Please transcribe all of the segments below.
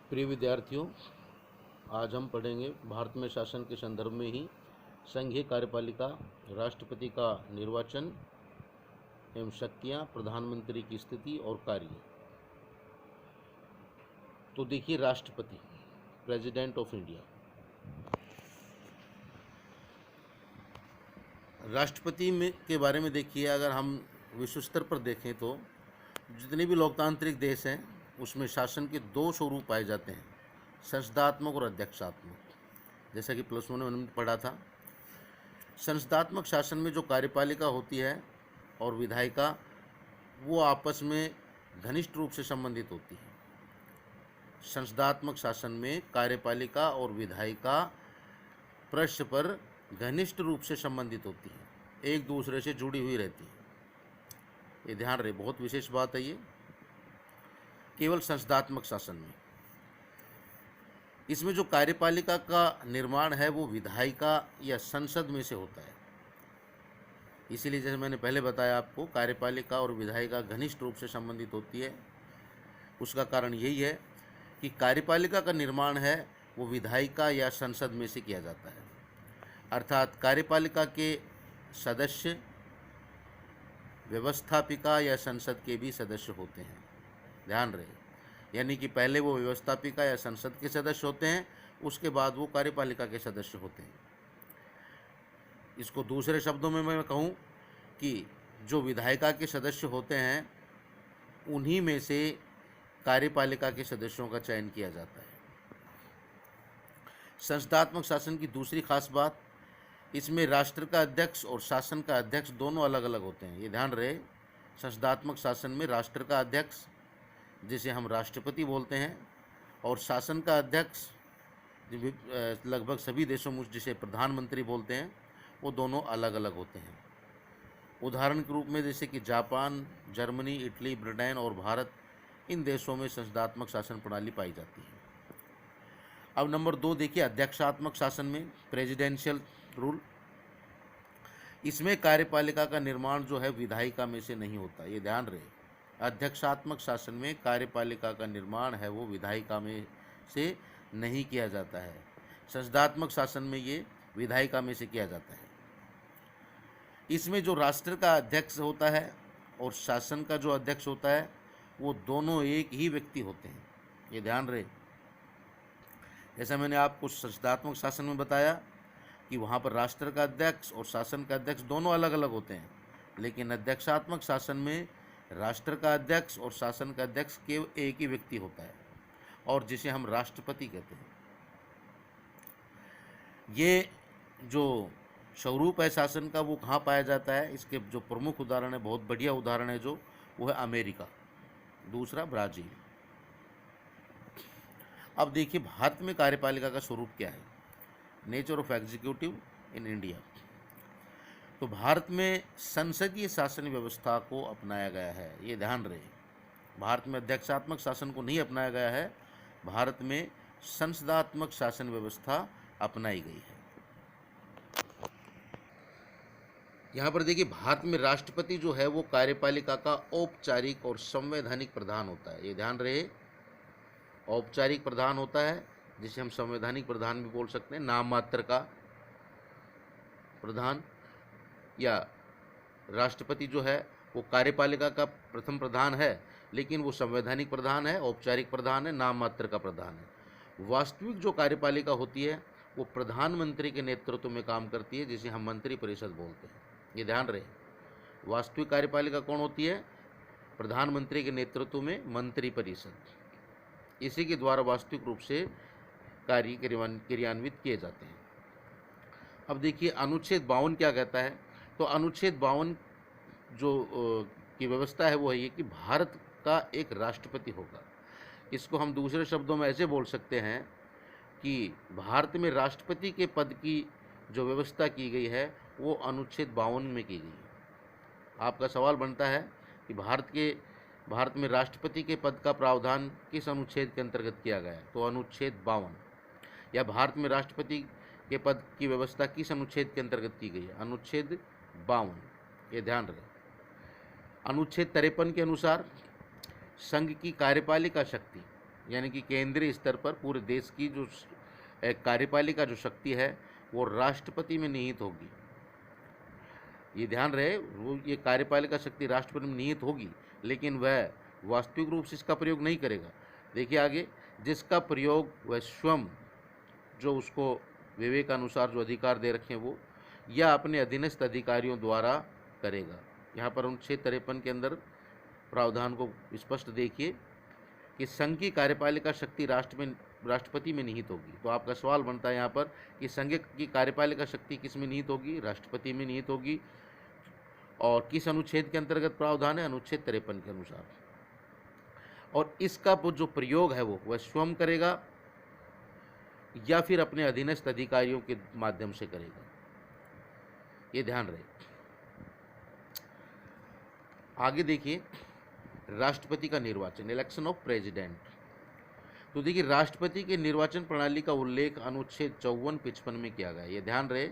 प्रिय विद्यार्थियों, आज हम पढ़ेंगे भारत में शासन के संदर्भ में ही संघीय कार्यपालिका, राष्ट्रपति का निर्वाचन एवं शक्तियाँ, प्रधानमंत्री की स्थिति और कार्य। तो देखिए, राष्ट्रपति, प्रेसिडेंट ऑफ इंडिया। राष्ट्रपति में के बारे में देखिए, अगर हम विश्व स्तर पर देखें तो जितने भी लोकतांत्रिक देश हैं उसमें शासन के दो स्वरूप पाए जाते हैं, संसदात्मक और अध्यक्षात्मक। जैसा कि प्लस वन में हमने पढ़ा था, संसदात्मक शासन में जो कार्यपालिका होती है और विधायिका, वो आपस में घनिष्ठ रूप से संबंधित होती है। संसदात्मक शासन में कार्यपालिका और विधायिका परस्पर घनिष्ठ रूप से संबंधित होती है, एक दूसरे से जुड़ी हुई रहती है। ये ध्यान रहे, बहुत विशेष बात है ये। केवल संसदात्मक शासन में इसमें जो कार्यपालिका का निर्माण है वो विधायिका या संसद में से होता है। इसीलिए जैसे मैंने पहले बताया आपको, कार्यपालिका और विधायिका घनिष्ठ रूप से संबंधित होती है। उसका कारण यही है कि कार्यपालिका का निर्माण है वो विधायिका या संसद में से किया जाता है, अर्थात कार्यपालिका के सदस्य व्यवस्थापिका या संसद के भी सदस्य होते हैं। ध्यान रहे, यानी कि पहले वो व्यवस्थापिका या संसद के सदस्य होते हैं, उसके बाद वो कार्यपालिका के सदस्य होते हैं। इसको दूसरे शब्दों में मैं कहूँ कि जो विधायिका के सदस्य होते हैं उन्हीं में से कार्यपालिका के सदस्यों का चयन किया जाता है। संसदात्मक शासन की दूसरी खास बात, इसमें राष्ट्र का अध्यक्ष और शासन का अध्यक्ष दोनों अलग अलग होते हैं। ये ध्यान रहे, संसदात्मक शासन में राष्ट्र का अध्यक्ष, जिसे हम राष्ट्रपति बोलते हैं, और शासन का अध्यक्ष लगभग सभी देशों में जिसे प्रधानमंत्री बोलते हैं, वो दोनों अलग अलग होते हैं। उदाहरण के रूप में जैसे कि जापान, जर्मनी, इटली, ब्रिटेन और भारत, इन देशों में संसदात्मक शासन प्रणाली पाई जाती है। अब नंबर 2 देखिए, अध्यक्षात्मक शासन में प्रेसिडेंशियल रूल। इसमें कार्यपालिका का निर्माण जो है विधायिका में से नहीं होता, ये ध्यान रहे। अध्यक्षात्मक शासन में कार्यपालिका का निर्माण है वो विधायिका में से नहीं किया जाता है। संसदात्मक शासन में ये विधायिका में से किया जाता है। इसमें जो राष्ट्र का अध्यक्ष होता है और शासन का जो अध्यक्ष होता है वो दोनों एक ही व्यक्ति होते हैं, ये ध्यान रहे। जैसा मैंने आपको संसदात्मक शासन में बताया कि वहाँ पर राष्ट्र का अध्यक्ष और शासन का अध्यक्ष दोनों अलग अलग होते हैं, लेकिन अध्यक्षात्मक शासन में राष्ट्र का अध्यक्ष और शासन का अध्यक्ष केवल एक ही व्यक्ति होता है, और जिसे हम राष्ट्रपति कहते हैं। ये जो स्वरूप है शासन का वो कहाँ पाया जाता है, इसके जो प्रमुख उदाहरण है, बहुत बढ़िया उदाहरण है जो, वो है अमेरिका, दूसरा ब्राज़ील। अब देखिए भारत में कार्यपालिका का स्वरूप क्या है, nature of executive in India. तो भारत में संसदीय शासन व्यवस्था को अपनाया गया है, ये ध्यान रहे। भारत में अध्यक्षात्मक शासन को नहीं अपनाया गया है, भारत में संसदात्मक शासन व्यवस्था अपनाई गई है। यहाँ पर देखिए, भारत में राष्ट्रपति जो है वो कार्यपालिका का औपचारिक और संवैधानिक प्रधान होता है, ये ध्यान रहे। औपचारिक प्रधान होता है, जिसे हम संवैधानिक प्रधान भी बोल सकते हैं, नाम मात्र का प्रधान। या राष्ट्रपति जो है वो कार्यपालिका का प्रथम प्रधान है, लेकिन वो संवैधानिक प्रधान है, औपचारिक प्रधान है, नाम मात्र का प्रधान है। वास्तविक जो कार्यपालिका होती है वो प्रधानमंत्री के नेतृत्व में काम करती है, जिसे हम मंत्री परिषद बोलते हैं, ये ध्यान रहे। वास्तविक कार्यपालिका कौन होती है? प्रधानमंत्री के नेतृत्व में मंत्री परिषद। इसी के द्वारा वास्तविक रूप से कार्य क्रियान्वित किए जाते हैं। अब देखिए अनुच्छेद 52 क्या कहता है। तो अनुच्छेद 52 जो की व्यवस्था है वो है ये कि भारत का एक राष्ट्रपति होगा। इसको हम दूसरे शब्दों में ऐसे बोल सकते हैं कि भारत में राष्ट्रपति के पद की जो व्यवस्था की गई है वो अनुच्छेद 52 में की गई है। आपका सवाल बनता है कि भारत में राष्ट्रपति के पद का प्रावधान किस अनुच्छेद के अंतर्गत किया गया है? तो अनुच्छेद 52। या भारत में राष्ट्रपति के पद की व्यवस्था किस अनुच्छेद के अंतर्गत की गई है? अनुच्छेद 52, ये ध्यान रहे। अनुच्छेद 53 के अनुसार संघ की कार्यपालिका शक्ति यानी कि केंद्रीय स्तर पर पूरे देश की जो कार्यपालिका जो शक्ति है वो राष्ट्रपति में निहित होगी। ये ध्यान रहे, वो ये कार्यपालिका शक्ति राष्ट्रपति में निहित होगी, लेकिन वह वास्तविक रूप से इसका प्रयोग नहीं करेगा। देखिए आगे, जिसका प्रयोग वह स्वयं, जो उसको विवेक अनुसार जो अधिकार दे रखे हैं वो, या अपने अधीनस्थ अधिकारियों द्वारा करेगा। यहाँ पर अनुच्छेद 53 के अंदर प्रावधान को स्पष्ट देखिए कि संघ की कार्यपालिका शक्ति राष्ट्रपति में निहित होगी। तो आपका सवाल बनता है यहाँ पर कि संघ की कार्यपालिका शक्ति किस में निहित होगी? राष्ट्रपति में निहित होगी। और किस अनुच्छेद के अंतर्गत प्रावधान है? अनुच्छेद 53 के अनुसार। और इसका जो प्रयोग है वो वह स्वयं करेगा या फिर अपने अधीनस्थ अधिकारियों के माध्यम से करेगा, ये ध्यान रहे। आगे देखिए, राष्ट्रपति का निर्वाचन, इलेक्शन ऑफ प्रेसिडेंट। तो देखिए, राष्ट्रपति के निर्वाचन प्रणाली का उल्लेख अनुच्छेद 54-55 में किया गया है। ये ध्यान रहे,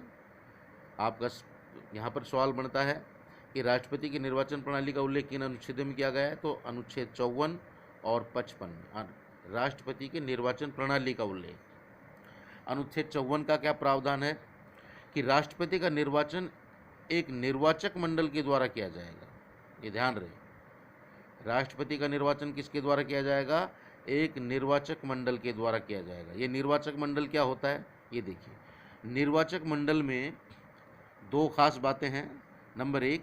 आपका यहाँ पर सवाल बनता है कि राष्ट्रपति की निर्वाचन प्रणाली का उल्लेख किन अनुच्छेदों में किया गया है? तो अनुच्छेद 54 और 55 में राष्ट्रपति के निर्वाचन प्रणाली का उल्लेख। अनुच्छेद 54 का क्या प्रावधान है कि राष्ट्रपति का निर्वाचन एक निर्वाचक मंडल के द्वारा किया जाएगा। ये ध्यान रहे, राष्ट्रपति का निर्वाचन किसके द्वारा किया जाएगा? एक निर्वाचक मंडल के द्वारा किया जाएगा। ये निर्वाचक मंडल क्या होता है? ये देखिए, निर्वाचक मंडल में दो खास बातें हैं। नंबर 1,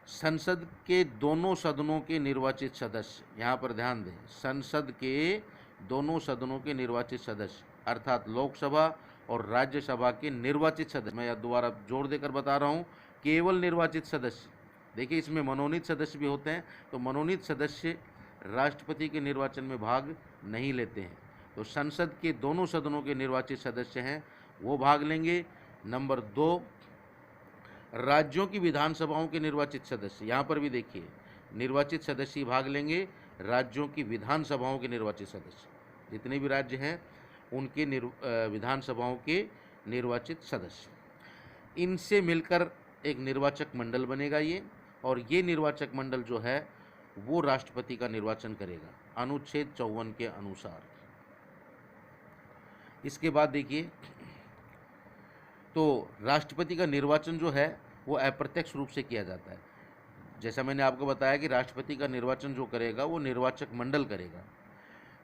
संसद के दोनों सदनों के निर्वाचित सदस्य, यहाँ पर ध्यान दें, संसद के दोनों सदनों के निर्वाचित सदस्य, अर्थात लोकसभा और राज्यसभा के निर्वाचित सदस्य। मैं दोबारा जोर देकर बता रहा हूँ, केवल निर्वाचित सदस्य। देखिए, इसमें मनोनीत सदस्य भी होते हैं, तो मनोनीत सदस्य राष्ट्रपति के निर्वाचन में भाग नहीं लेते हैं। तो संसद के दोनों सदनों के निर्वाचित सदस्य हैं, वो भाग लेंगे। नंबर 2, राज्यों की विधानसभाओं के निर्वाचित सदस्य, यहाँ पर भी देखिए, निर्वाचित सदस्य भाग लेंगे। राज्यों की विधानसभाओं के निर्वाचित सदस्य, जितने भी राज्य हैं उनके विधानसभाओं के निर्वाचित सदस्य, इनसे मिलकर एक निर्वाचक मंडल बनेगा ये। और ये निर्वाचक मंडल जो है वो राष्ट्रपति का निर्वाचन करेगा अनुच्छेद 54 के अनुसार। इसके बाद देखिए, तो राष्ट्रपति का निर्वाचन जो है वो अप्रत्यक्ष रूप से किया जाता है। जैसा मैंने आपको बताया कि राष्ट्रपति का निर्वाचन जो करेगा वो निर्वाचक मंडल करेगा,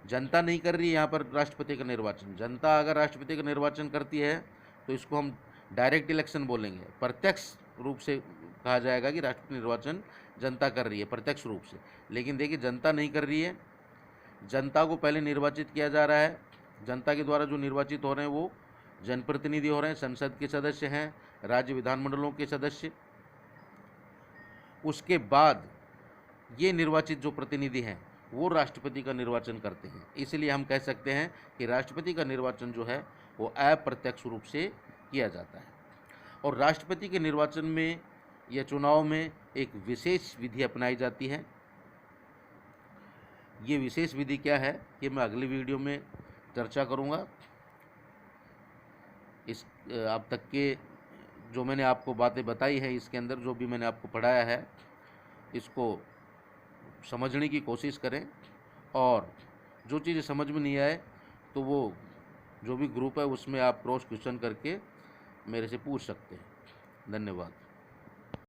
जनता नहीं कर रही है यहाँ पर राष्ट्रपति का निर्वाचन। जनता अगर राष्ट्रपति का निर्वाचन करती है तो इसको हम डायरेक्ट इलेक्शन बोलेंगे। प्रत्यक्ष रूप से कहा जाएगा कि राष्ट्रपति निर्वाचन जनता कर रही है प्रत्यक्ष रूप से। लेकिन देखिए, जनता नहीं कर रही है, जनता को पहले निर्वाचित किया जा रहा है। जनता के द्वारा जो निर्वाचित हो रहे हैं वो जनप्रतिनिधि हो रहे हैं, संसद के सदस्य हैं, राज्य विधानमंडलों के सदस्य। उसके बाद ये निर्वाचित जो प्रतिनिधि हैं वो राष्ट्रपति का निर्वाचन करते हैं। इसलिए हम कह सकते हैं कि राष्ट्रपति का निर्वाचन जो है वो अप्रत्यक्ष रूप से किया जाता है। और राष्ट्रपति के निर्वाचन में या चुनाव में एक विशेष विधि अपनाई जाती है। ये विशेष विधि क्या है ये मैं अगली वीडियो में चर्चा करूँगा। इस अब तक के जो मैंने आपको बातें बताई है, इसके अंदर जो भी मैंने आपको पढ़ाया है, इसको समझने की कोशिश करें। और जो चीज़ें समझ में नहीं आए तो वो जो भी ग्रुप है उसमें आप क्रॉस क्वेश्चन करके मेरे से पूछ सकते हैं। धन्यवाद।